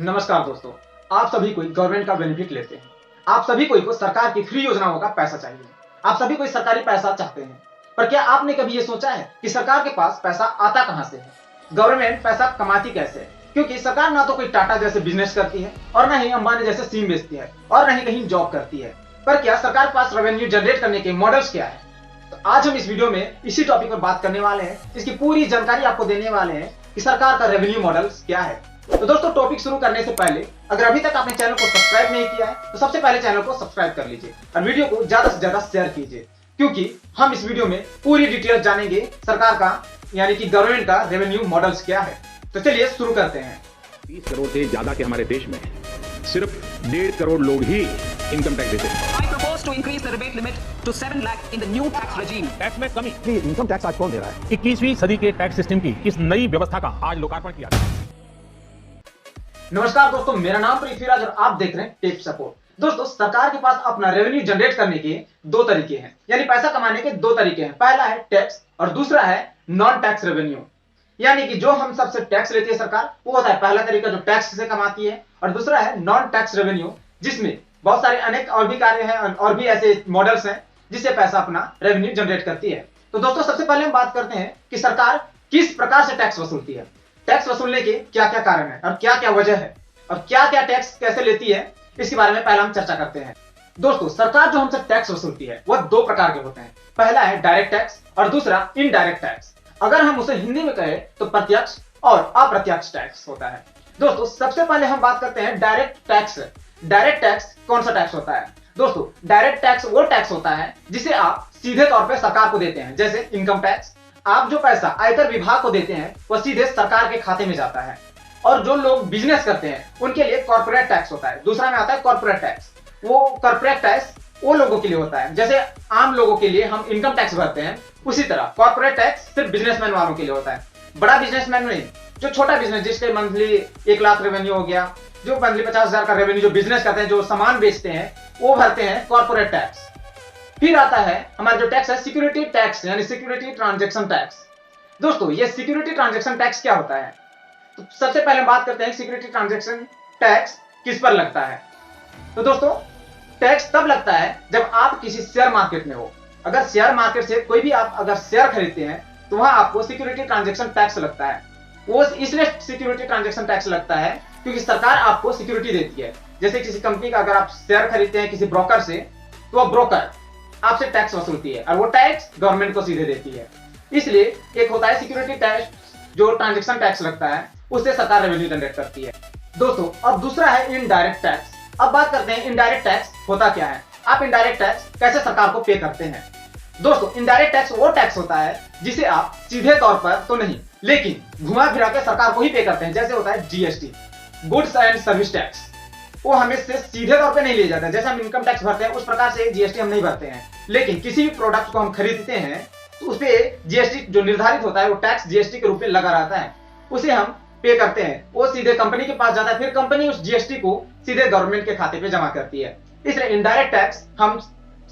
नमस्कार दोस्तों, आप सभी कोई गवर्नमेंट का बेनिफिट लेते हैं। आप सभी कोई को सरकार की फ्री योजनाओं का पैसा चाहिए। आप सभी कोई सरकारी पैसा चाहते हैं। पर क्या आपने कभी ये सोचा है कि सरकार के पास पैसा आता कहां से है? गवर्नमेंट पैसा कमाती कैसे है? क्योंकि सरकार ना तो कोई टाटा जैसे बिजनेस करती है और ना ही अंबानी जैसे सिम बेचती है और ना ही कहीं जॉब करती है। पर क्या सरकार के पास रेवेन्यू जनरेट करने के मॉडल्स क्या है? तो आज हम इस वीडियो में इसी टॉपिक पर बात करने वाले हैं। इसकी पूरी जानकारी आपको देने वाले हैं कि सरकार का रेवेन्यू मॉडल्स क्या है। तो दोस्तों, टॉपिक शुरू करने से पहले अगर अभी तक आपने चैनल को सब्सक्राइब नहीं किया है तो सबसे पहले चैनल को सब्सक्राइब कर लीजिए और वीडियो को ज्यादा से ज्यादा शेयर कीजिए, क्योंकि हम इस वीडियो में पूरी डिटेल जानेंगे सरकार का यानी कि गवर्नमेंट का रेवेन्यू मॉडल्स क्या है। तो चलिए शुरू करते हैं। 30 करोड़ से ज्यादा के हमारे देश में सिर्फ 1.5 करोड़ लोग ही इनकम टैक्स देते हैं। I propose to increase the rebate limit to 7 lakh in the new tax regime. Tax में कमी। ये इनकम टैक्स आज कौन दे रहा है? 21वीं सदी के टैक्स सिस्टम की इस नई व्यवस्था का आज लोकार्पण किया गया। नमस्कार दोस्तों, मेरा नाम पृथ्वीराज और आप देख रहे हैं टेक सपोर्ट। दोस्तों, सरकार के पास अपना रेवेन्यू जनरेट करने के दो तरीके हैं, यानी पैसा कमाने के दो तरीके हैं। पहला है टैक्स और दूसरा है नॉन टैक्स रेवेन्यू, यानी कि जो हम सबसे टैक्स लेती है सरकार, वो होता है पहला तरीका जो टैक्स से कमाती है, और दूसरा है नॉन टैक्स रेवेन्यू, जिसमें बहुत सारे अनेक और भी कार्य हैं और भी ऐसे मॉडल्स हैं जिससे पैसा अपना रेवेन्यू जनरेट करती है। तो दोस्तों, सबसे पहले हम बात करते हैं कि सरकार किस प्रकार से टैक्स वसूलती है। टैक्स वसूलने के क्या क्या कारण है और क्या क्या वजह है और क्या क्या टैक्स कैसे लेती है, इसके बारे में पहले हम चर्चा करते हैं। दोस्तों, सरकार जो हमसे टैक्स वसूलती है वह दो प्रकार के होते हैं। पहला है डायरेक्ट टैक्स और दूसरा इनडायरेक्ट टैक्स। अगर हम उसे हिंदी में कहें तो प्रत्यक्ष और अप्रत्यक्ष टैक्स होता है। दोस्तों, सबसे पहले हम बात करते हैं डायरेक्ट टैक्स। डायरेक्ट टैक्स कौन सा टैक्स होता है? दोस्तों, डायरेक्ट टैक्स वो टैक्स होता है जिसे आप सीधे तौर पर सरकार को देते हैं, जैसे इनकम टैक्स। आप जो पैसा आयकर विभाग को देते हैं वह सीधे सरकार के खाते में जाता है। और जो लोग बिजनेस करते हैं उनके लिए कॉर्पोरेट टैक्स होता है। दूसरा में आता है कॉर्पोरेट टैक्स। वो कॉर्पोरेट टैक्स वो लोगों के लिए होता है, जैसे आम लोगों के लिए हम इनकम टैक्स भरते हैं, उसी तरह कॉर्पोरेट टैक्स सिर्फ बिजनेसमैन वालों के लिए होता है। बड़ा बिजनेसमैन नहीं, जो छोटा बिजनेस जिसके मंथली 1 लाख रेवेन्यू हो गया, जो मंथली 50,000 का रेवेन्यू जो बिजनेस करते हैं, जो सामान बेचते हैं, वो भरते हैं कॉर्पोरेट टैक्स। फिर आता है हमारा जो टैक्स है सिक्योरिटी टैक्स, यानी सिक्योरिटी ट्रांजेक्शन टैक्स। दोस्तों, ये सिक्योरिटी ट्रांजेक्शन टैक्स क्या होता है? तो सबसे पहले हम बात करते हैं सिक्योरिटी ट्रांजेक्शन टैक्स किस पर लगता है। तो दोस्तों, टैक्स तब लगता है जब आप किसी शेयर मार्केट में हो। अगर शेयर मार्केट से कोई भी आप अगर शेयर खरीदते हैं तो वहां आपको सिक्योरिटी ट्रांजेक्शन टैक्स लगता है। वो इसलिए सिक्योरिटी ट्रांजेक्शन टैक्स लगता है क्योंकि सरकार आपको सिक्योरिटी देती है। जैसे किसी कंपनी का अगर आप शेयर खरीदते हैं किसी ब्रोकर से, तो वह ब्रोकर आपसे टैक्स वसूलती है और वो टैक्स गवर्नमेंट को सीधे देती है। इसलिए एक होता है सिक्योरिटी टैक्स जो ट्रांजेक्शन टैक्स लगता है, उससे सरकार रेवेन्यू जनरेट करती है। दोस्तों, अब दूसरा है इनडायरेक्ट टैक्स। अब बात करते हैं इनडायरेक्ट टैक्स होता क्या है, आप इनडायरेक्ट टैक्स कैसे सरकार को पे करते हैं। दोस्तों, इनडायरेक्ट टैक्स वो टैक्स होता है जिसे आप सीधे तौर पर तो नहीं लेकिन घुमा फिरा के सरकार को ही पे करते हैं। जैसे होता है GST, goods and service tax. वो हमें से सीधे तौर पे नहीं लिए जाते हैं। जैसे हम इनकम टैक्स भरते हैं उस प्रकार से जीएसटी हम नहीं भरते हैं, लेकिन किसी भी प्रोडक्ट को हम खरीदते हैं तो उस पे जीएसटी जो निर्धारित होता है वो टैक्स जीएसटी के रूप में लगा रहता है, उसे हम पे करते हैं। वो सीधे कंपनी के पास जाता है, फिर कंपनी उस जीएसटी को सीधे गवर्नमेंट के खाते पे जमा करती है। इसलिए इनडायरेक्ट टैक्स हम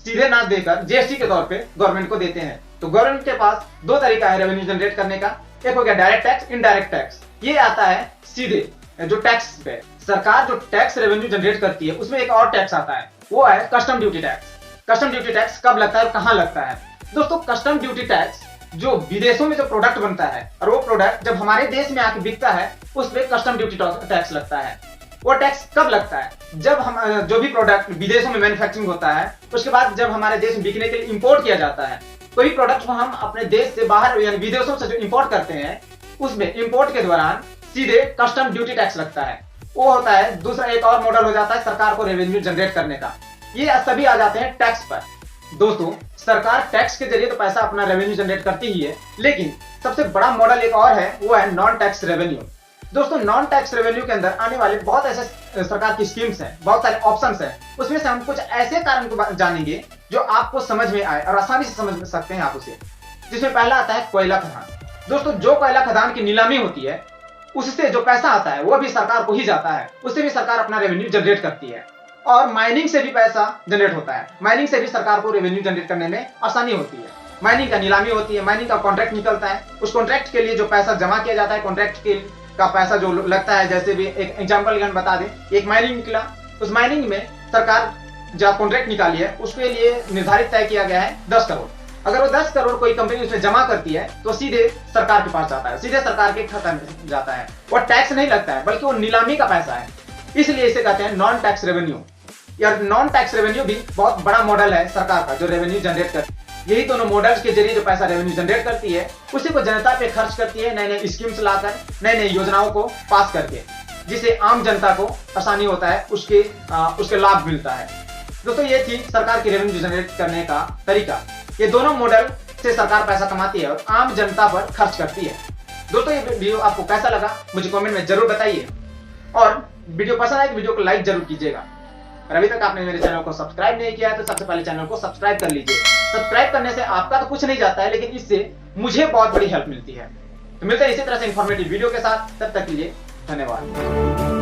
सीधे ना देकर जीएसटी के तौर पे गवर्नमेंट को देते हैं। तो गवर्नमेंट के पास दो तरीका है रेवेन्यू जनरेट करने का। एक हो गया डायरेक्ट टैक्स, इनडायरेक्ट टैक्स। ये आता है सीधे जो टैक्स पे सरकार जो टैक्स रेवेन्यू जनरेट करती है, उसमें एक और टैक्स आता है, वो है custom duty tax. Custom duty tax कब लगता है और कहां लगता है? दोस्तों, कस्टम ड्यूटी टैक्स जो विदेशों में जो प्रोडक्ट बनता है और वो प्रोडक्ट जब हमारे देश में आके बिकता है, उस पर कस्टम ड्यूटी टैक्स लगता है। वो टैक्स कब लगता है? जब हम जो भी प्रोडक्ट विदेशों में मैन्युफैक्चरिंग होता है, उसके बाद जब हमारे देश में बिकने के लिए इंपोर्ट किया जाता है, कोई प्रोडक्ट को हम अपने देश से बाहर यानी विदेशों से जो इंपोर्ट करते हैं, उसमें इंपोर्ट के दौरान सीधे कस्टम ड्यूटी टैक्स लगता है। वो होता है दूसरा एक और मॉडल हो जाता है सरकार को रेवेन्यू जनरेट करने का। ये सभी आ जाते हैं टैक्स पर। दोस्तों, सरकार टैक्स के जरिए तो पैसा अपना रेवेन्यू जनरेट करती ही है, लेकिन सबसे बड़ा मॉडल एक और है, वो है नॉन टैक्स रेवेन्यू। दोस्तों, नॉन टैक्स रेवेन्यू के अंदर आने वाले बहुत ऐसे सरकार की स्कीम्स हैं, बहुत सारे ऑप्शंस हैं। उसमें से हम कुछ ऐसे कारण को जानेंगे जो आपको समझ में आए और आसानी से समझ सकते हैं आप उसे। जिसमें पहला आता है कोयला खदान। दोस्तों, जो कोयला खदान की नीलामी होती है उससे जो पैसा आता है वो भी सरकार को ही जाता है, उससे भी सरकार अपना रेवेन्यू जनरेट करती है। और माइनिंग से भी पैसा जनरेट होता है, माइनिंग से भी सरकार को रेवेन्यू जनरेट करने में आसानी होती है। माइनिंग का नीलामी होती है, माइनिंग का कॉन्ट्रैक्ट निकलता है, उस कॉन्ट्रैक्ट के लिए जो पैसा जमा किया जाता है, कॉन्ट्रैक्ट के का पैसा जो लगता है, जैसे भी एक एग्जांपल बता दें, एक माइनिंग निकला, उस माइनिंग में सरकार जो कॉन्ट्रैक्ट निकाली है उसके लिए निर्धारित तय किया गया है 10 करोड़। अगर वो 10 करोड़ कोई कंपनी उसमें जमा करती है तो सीधे सरकार के पास जाता है, सीधे सरकार के खाता में जाता है, और टैक्स नहीं लगता है, बल्कि वो नीलामी का पैसा है। इसलिए इसे कहते हैं नॉन टैक्स रेवेन्यू। यार नॉन टैक्स रेवेन्यू भी बहुत बड़ा मॉडल है सरकार का जो रेवेन्यू जनरेट करती है। यही दोनों मॉडल्स के जरिए जो पैसा रेवेन्यू जनरेट करती है उसी को जनता पे खर्च करती है, नए नए स्कीम्स लाकर, नई नई योजनाओं को पास करके, जिससे आम जनता को आसानी होता है, उसके लाभ मिलता है। दोस्तों ये थी सरकार की रेवेन्यू जनरेट करने का तरीका। ये दोनों मॉडल से सरकार पैसा कमाती है और आम जनता पर खर्च करती है। दोस्तों ये वीडियो आपको कैसा लगा मुझे कमेंट में जरूर बताइए, और वीडियो पसंद आए तो वीडियो को लाइक जरूर कीजिएगा। और अभी तक आपने मेरे चैनल को सब्सक्राइब नहीं किया है तो सबसे पहले चैनल को सब्सक्राइब कर लीजिए। सब्सक्राइब करने से आपका तो कुछ नहीं जाता है, लेकिन इससे मुझे बहुत बड़ी हेल्प मिलती है। तो मिलते हैं इसी तरह से इंफॉर्मेटिव वीडियो के साथ, तब तक के लिए धन्यवाद।